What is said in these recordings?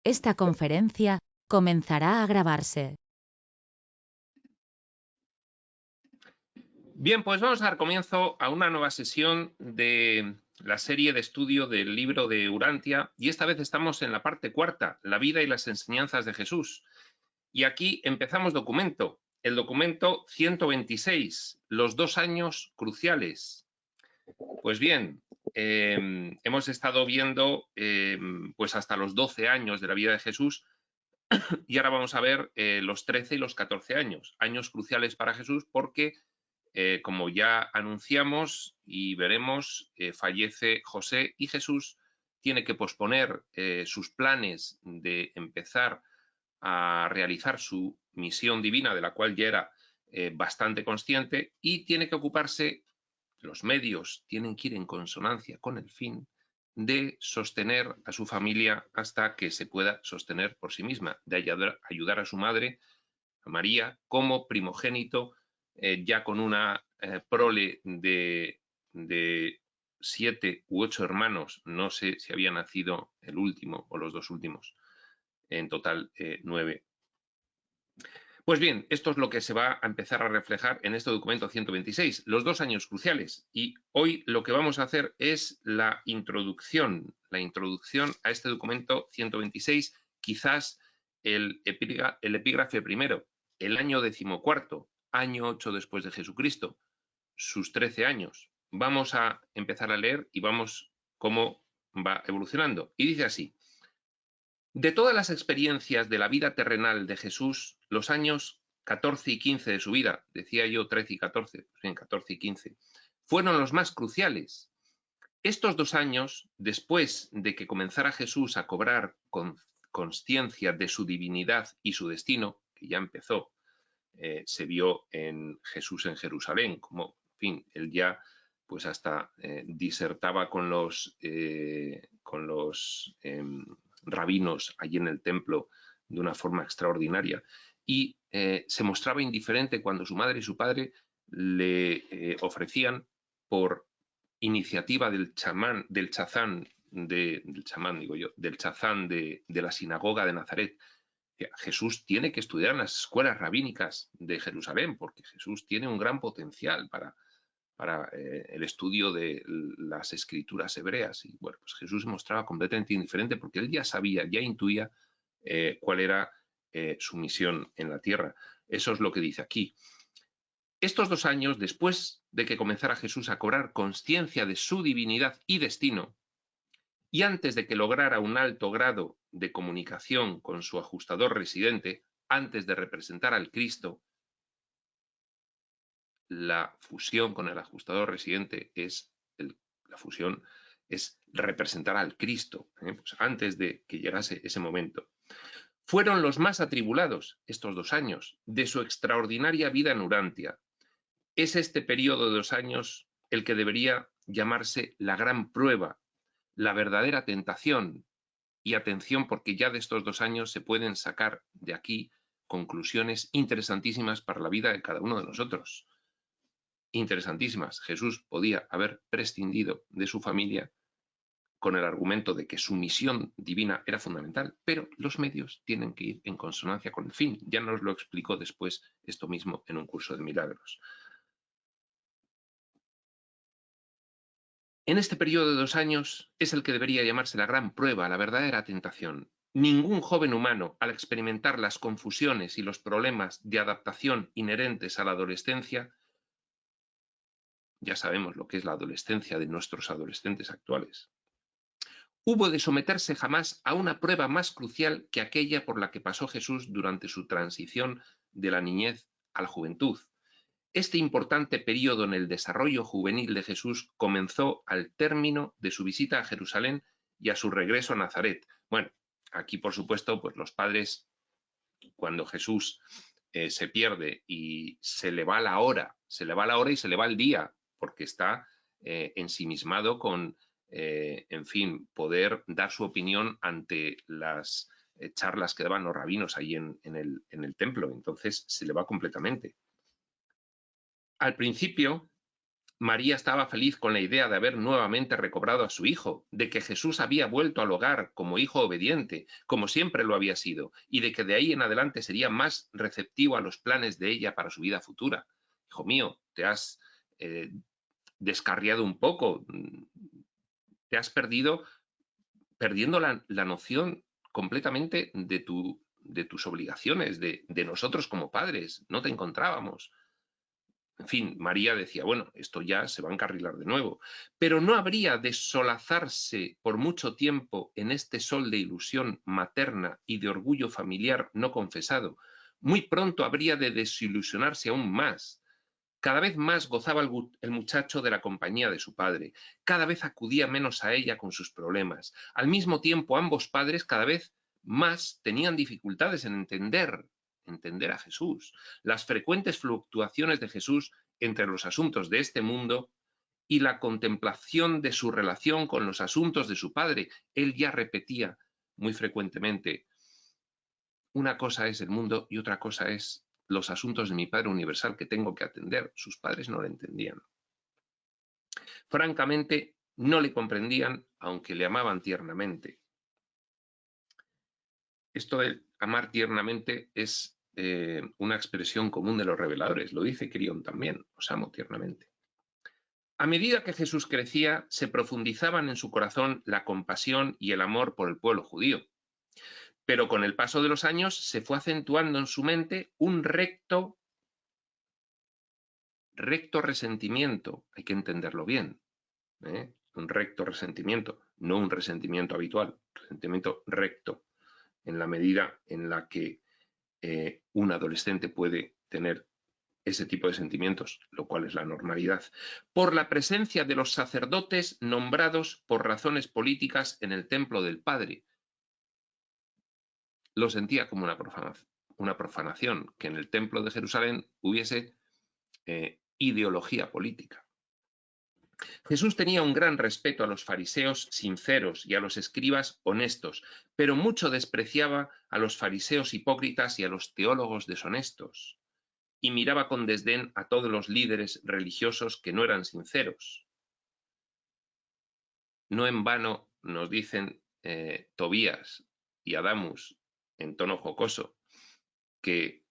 Esta conferencia comenzará a grabarse. Bien, pues vamos a dar comienzo a una nueva sesión de la serie de estudio del libro de Urantia, y esta vez estamos en la parte cuarta, la vida y las enseñanzas de Jesús. Y aquí empezamos el documento 126, los 2 años cruciales. Pues bien, hemos estado viendo pues hasta los 12 años de la vida de Jesús, y ahora vamos a ver los 13 y los 14 años cruciales para Jesús, porque como ya anunciamos y veremos, fallece José y Jesús tiene que posponer sus planes de empezar a realizar su misión divina, de la cual ya era bastante consciente, y tiene que ocuparse, los medios tienen que ir en consonancia con el fin de sostener a su familia hasta que se pueda sostener por sí misma, de ayudar a su madre, a María, como primogénito, ya con una prole de 7 u 8 hermanos, no sé si había nacido el último o los 2 últimos, en total 9. Pues bien, esto es lo que se va a empezar a reflejar en este documento 126, los 2 años cruciales. Y hoy lo que vamos a hacer es la introducción a este documento 126, quizás el epígrafe primero, el año 14º, año 8 después de Jesucristo, sus 13 años. Vamos a empezar a leer y vamos cómo va evolucionando. Y dice así: de todas las experiencias de la vida terrenal de Jesús, los años 14 y 15 de su vida, decía yo 13 y 14, pues bien, 14 y 15, fueron los más cruciales. Estos 2 años, después de que comenzara Jesús a cobrar consciencia de su divinidad y su destino, que ya empezó, se vio en Jesús en Jerusalén, como, en fin, él ya pues hasta disertaba con los rabinos allí en el templo de una forma extraordinaria, y se mostraba indiferente cuando su madre y su padre le ofrecían, por iniciativa del chazán de la sinagoga de Nazaret, Jesús tiene que estudiar en las escuelas rabínicas de Jerusalén, porque Jesús tiene un gran potencial para el estudio de las escrituras hebreas. Y bueno, pues Jesús se mostraba completamente indiferente, porque él ya sabía, ya intuía cuál era su misión en la tierra. Eso es lo que dice aquí. Estos 2 años, después de que comenzara Jesús a cobrar conciencia de su divinidad y destino, y antes de que lograra un alto grado de comunicación con su ajustador residente, antes de representar al Cristo, la fusión con el ajustador residente la fusión es representar al Cristo, pues antes de que llegase ese momento. Fueron los más atribulados estos 2 años de su extraordinaria vida en Urantia. Es este periodo de 2 años el que debería llamarse la gran prueba, la verdadera tentación. Y atención, porque ya de estos 2 años se pueden sacar de aquí conclusiones interesantísimas para la vida de cada uno de nosotros. Interesantísimas. Jesús podía haber prescindido de su familia con el argumento de que su misión divina era fundamental, pero los medios tienen que ir en consonancia con el fin. Ya nos lo explicó después esto mismo en un curso de milagros. En este periodo de 2 años es el que debería llamarse la gran prueba, la verdadera tentación. Ningún joven humano, al experimentar las confusiones y los problemas de adaptación inherentes a la adolescencia, ya sabemos lo que es la adolescencia de nuestros adolescentes actuales, hubo de someterse jamás a una prueba más crucial que aquella por la que pasó Jesús durante su transición de la niñez a la juventud. Este importante periodo en el desarrollo juvenil de Jesús comenzó al término de su visita a Jerusalén y a su regreso a Nazaret. Bueno, aquí por supuesto, pues los padres, cuando Jesús se pierde y se le va la hora y se le va el día, porque está ensimismado con, en fin, poder dar su opinión ante las charlas que daban los rabinos ahí en el templo. Entonces se le va completamente. Al principio María estaba feliz con la idea de haber nuevamente recobrado a su hijo, de que Jesús había vuelto al hogar como hijo obediente, como siempre lo había sido, y de que de ahí en adelante sería más receptivo a los planes de ella para su vida futura. Hijo mío, te has descarriado un poco, te has perdiendo la noción completamente de tus obligaciones, de nosotros como padres. No te encontrábamos. En fin, María decía, bueno, esto ya se va a encarrilar de nuevo, pero no habría de solazarse por mucho tiempo en este sol de ilusión materna y de orgullo familiar no confesado. Muy pronto habría de desilusionarse aún más. Cada vez más gozaba el muchacho de la compañía de su padre, cada vez acudía menos a ella con sus problemas. Al mismo tiempo, ambos padres cada vez más tenían dificultades en entender a Jesús. Las frecuentes fluctuaciones de Jesús entre los asuntos de este mundo y la contemplación de su relación con los asuntos de su padre. Él ya repetía muy frecuentemente, una cosa es el mundo y otra cosa es los asuntos de mi Padre Universal que tengo que atender. Sus padres no lo entendían. Francamente, no le comprendían, aunque le amaban tiernamente. Esto de amar tiernamente es una expresión común de los reveladores. Lo dice Quirión también, os amo tiernamente. A medida que Jesús crecía, se profundizaban en su corazón la compasión y el amor por el pueblo judío. Pero con el paso de los años se fue acentuando en su mente un recto resentimiento, hay que entenderlo bien, un recto resentimiento, no un resentimiento habitual, resentimiento recto, en la medida en la que un adolescente puede tener ese tipo de sentimientos, lo cual es la normalidad, por la presencia de los sacerdotes nombrados por razones políticas en el templo del Padre. Lo sentía como una profanación, que en el templo de Jerusalén hubiese ideología política. Jesús tenía un gran respeto a los fariseos sinceros y a los escribas honestos, pero mucho despreciaba a los fariseos hipócritas y a los teólogos deshonestos, y miraba con desdén a todos los líderes religiosos que no eran sinceros. No en vano nos dicen Tobías y Adamus en tono jocoso que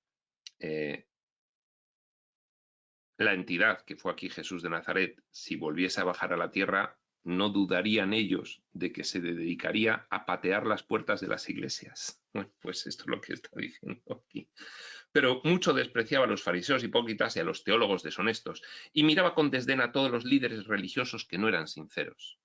la entidad que fue aquí Jesús de Nazaret, si volviese a bajar a la tierra, no dudarían ellos de que se dedicaría a patear las puertas de las iglesias. Bueno, pues esto es lo que está diciendo aquí. Pero mucho despreciaba a los fariseos hipócritas y a los teólogos deshonestos, y miraba con desdén a todos los líderes religiosos que no eran sinceros.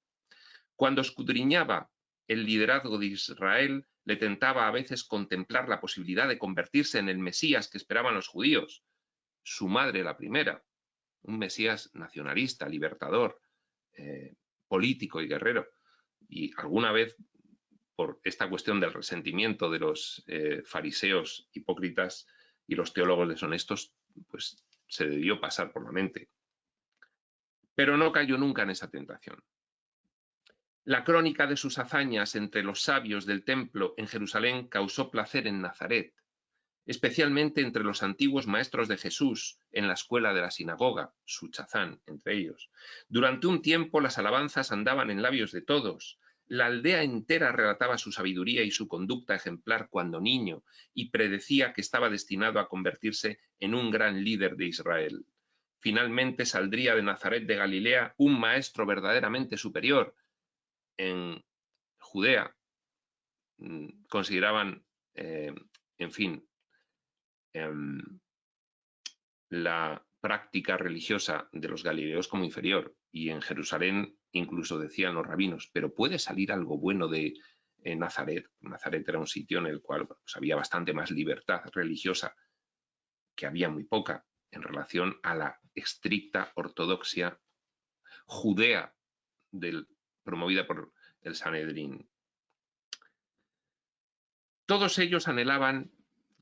Cuando escudriñaba el liderazgo de Israel, le tentaba a veces contemplar la posibilidad de convertirse en el Mesías que esperaban los judíos, su madre la primera, un Mesías nacionalista, libertador, político y guerrero. Y alguna vez, por esta cuestión del resentimiento de los fariseos hipócritas y los teólogos deshonestos, pues se debió pasar por la mente. Pero no cayó nunca en esa tentación. La crónica de sus hazañas entre los sabios del templo en Jerusalén causó placer en Nazaret, especialmente entre los antiguos maestros de Jesús en la escuela de la sinagoga, Suchazán entre ellos. Durante un tiempo las alabanzas andaban en labios de todos. La aldea entera relataba su sabiduría y su conducta ejemplar cuando niño, y predecía que estaba destinado a convertirse en un gran líder de Israel. Finalmente saldría de Nazaret de Galilea un maestro verdaderamente superior. En Judea consideraban, en fin, la práctica religiosa de los galileos como inferior, y en Jerusalén incluso decían los rabinos, pero ¿puede salir algo bueno de Nazaret? Nazaret era un sitio en el cual pues, había bastante más libertad religiosa, que había muy poca en relación a la estricta ortodoxia judea promovida por el Sanedrín. Todos ellos anhelaban,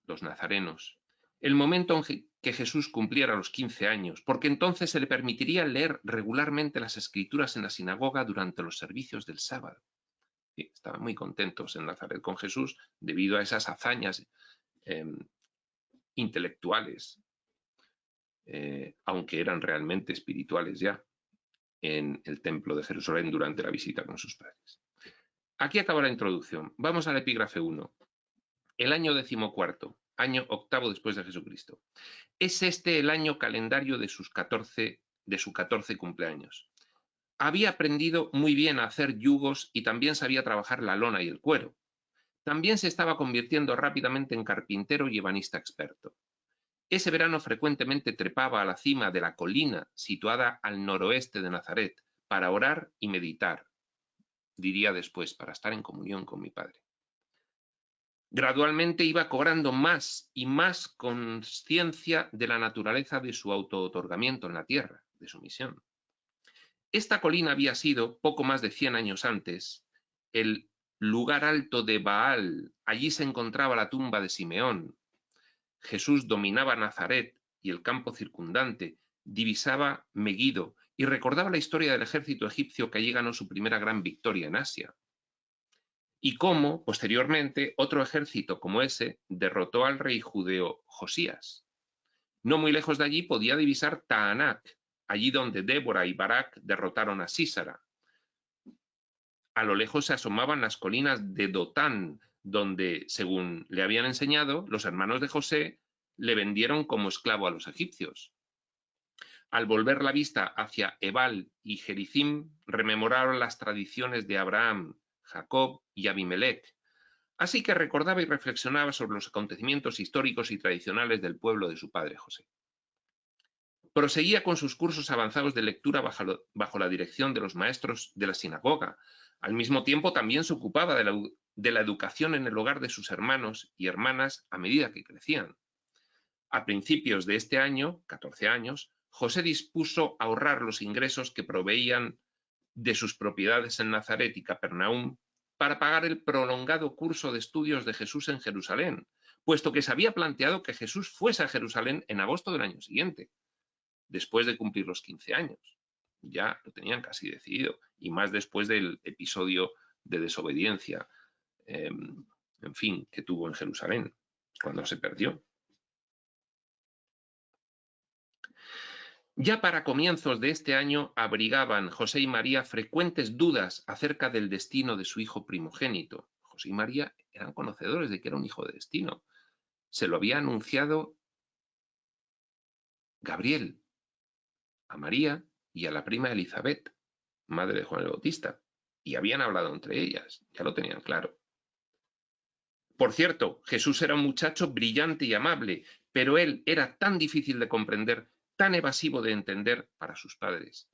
los nazarenos, el momento en que Jesús cumpliera los 15 años, porque entonces se le permitiría leer regularmente las Escrituras en la sinagoga durante los servicios del sábado. Y estaban muy contentos en Nazaret con Jesús debido a esas hazañas intelectuales, aunque eran realmente espirituales ya. en el templo de Jerusalén durante la visita con sus padres. Aquí acaba la introducción. Vamos al epígrafe 1. El año 14º, año 8º después de Jesucristo. Es este el año calendario de su 14 cumpleaños. Había aprendido muy bien a hacer yugos y también sabía trabajar la lona y el cuero. También se estaba convirtiendo rápidamente en carpintero y ebanista experto. Ese verano frecuentemente trepaba a la cima de la colina situada al noroeste de Nazaret para orar y meditar, diría después, para estar en comunión con mi padre. Gradualmente iba cobrando más y más conciencia de la naturaleza de su auto-otorgamiento en la tierra, de su misión. Esta colina había sido, poco más de 100 años antes, el lugar alto de Baal. Allí se encontraba la tumba de Simeón. Jesús dominaba Nazaret y el campo circundante, divisaba Meguido y recordaba la historia del ejército egipcio que allí ganó su primera gran victoria en Asia. Y cómo, posteriormente, otro ejército como ese derrotó al rey judeo Josías. No muy lejos de allí podía divisar Taanac, allí donde Débora y Barak derrotaron a Sísara. A lo lejos se asomaban las colinas de Dotán, donde, según le habían enseñado, los hermanos de José le vendieron como esclavo a los egipcios. Al volver la vista hacia Ebal y Gerizim, rememoraron las tradiciones de Abraham, Jacob y Abimelech, así que recordaba y reflexionaba sobre los acontecimientos históricos y tradicionales del pueblo de su padre José. Proseguía con sus cursos avanzados de lectura bajo la dirección de los maestros de la sinagoga. Al mismo tiempo también se ocupaba de la educación en el hogar de sus hermanos y hermanas a medida que crecían. A principios de este año, 14 años, José dispuso ahorrar los ingresos que proveían de sus propiedades en Nazaret y Capernaum para pagar el prolongado curso de estudios de Jesús en Jerusalén, puesto que se había planteado que Jesús fuese a Jerusalén en agosto del año siguiente, después de cumplir los 15 años. Ya lo tenían casi decidido, y más después del episodio de desobediencia, en fin, que tuvo en Jerusalén, cuando se perdió. Ya para comienzos de este año abrigaban José y María frecuentes dudas acerca del destino de su hijo primogénito. José y María eran conocedores de que era un hijo de destino. Se lo había anunciado Gabriel a María y a la prima Elizabeth, madre de Juan el Bautista, y habían hablado entre ellas, ya lo tenían claro. Por cierto, Jesús era un muchacho brillante y amable, pero él era tan difícil de comprender, tan evasivo de entender para sus padres.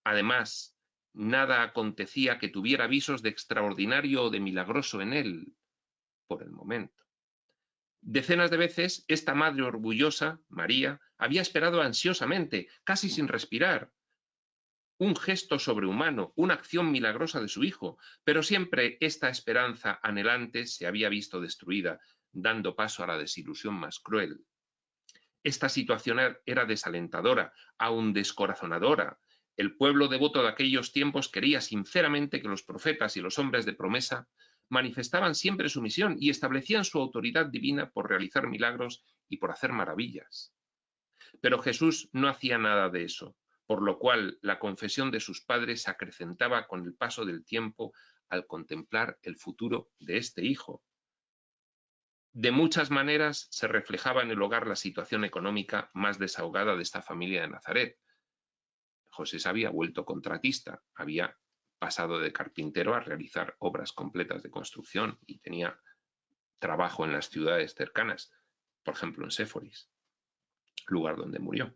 Además, nada acontecía que tuviera visos de extraordinario o de milagroso en él, por el momento. Decenas de veces, esta madre orgullosa, María, había esperado ansiosamente, casi sin respirar, un gesto sobrehumano, una acción milagrosa de su hijo, pero siempre esta esperanza anhelante se había visto destruida, dando paso a la desilusión más cruel. Esta situación era desalentadora, aun descorazonadora. El pueblo devoto de aquellos tiempos quería sinceramente que los profetas y los hombres de promesa manifestaban siempre su misión y establecían su autoridad divina por realizar milagros y por hacer maravillas. Pero Jesús no hacía nada de eso, por lo cual la confesión de sus padres se acrecentaba con el paso del tiempo al contemplar el futuro de este hijo. De muchas maneras se reflejaba en el hogar la situación económica más desahogada de esta familia de Nazaret. José se había vuelto contratista, había pasado de carpintero a realizar obras completas de construcción y tenía trabajo en las ciudades cercanas, por ejemplo en Séforis, lugar donde murió.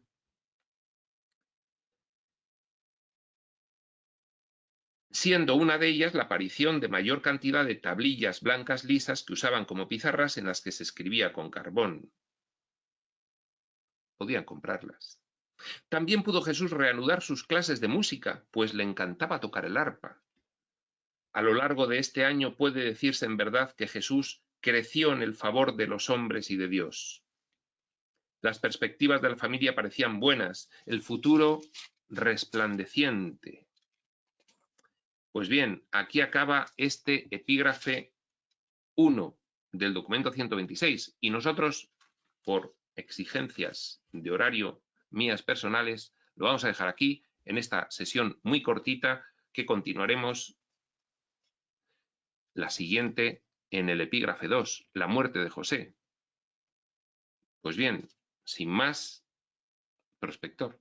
Siendo una de ellas la aparición de mayor cantidad de tablillas blancas lisas que usaban como pizarras en las que se escribía con carbón. Podían comprarlas. También pudo Jesús reanudar sus clases de música, pues le encantaba tocar el arpa. A lo largo de este año puede decirse en verdad que Jesús creció en el favor de los hombres y de Dios. Las perspectivas de la familia parecían buenas, el futuro resplandeciente. Pues bien, aquí acaba este epígrafe 1 del documento 126 y nosotros, por exigencias de horario mías personales, lo vamos a dejar aquí en esta sesión muy cortita que continuaremos la siguiente en el epígrafe 2, la muerte de José. Pues bien, sin más, prospector.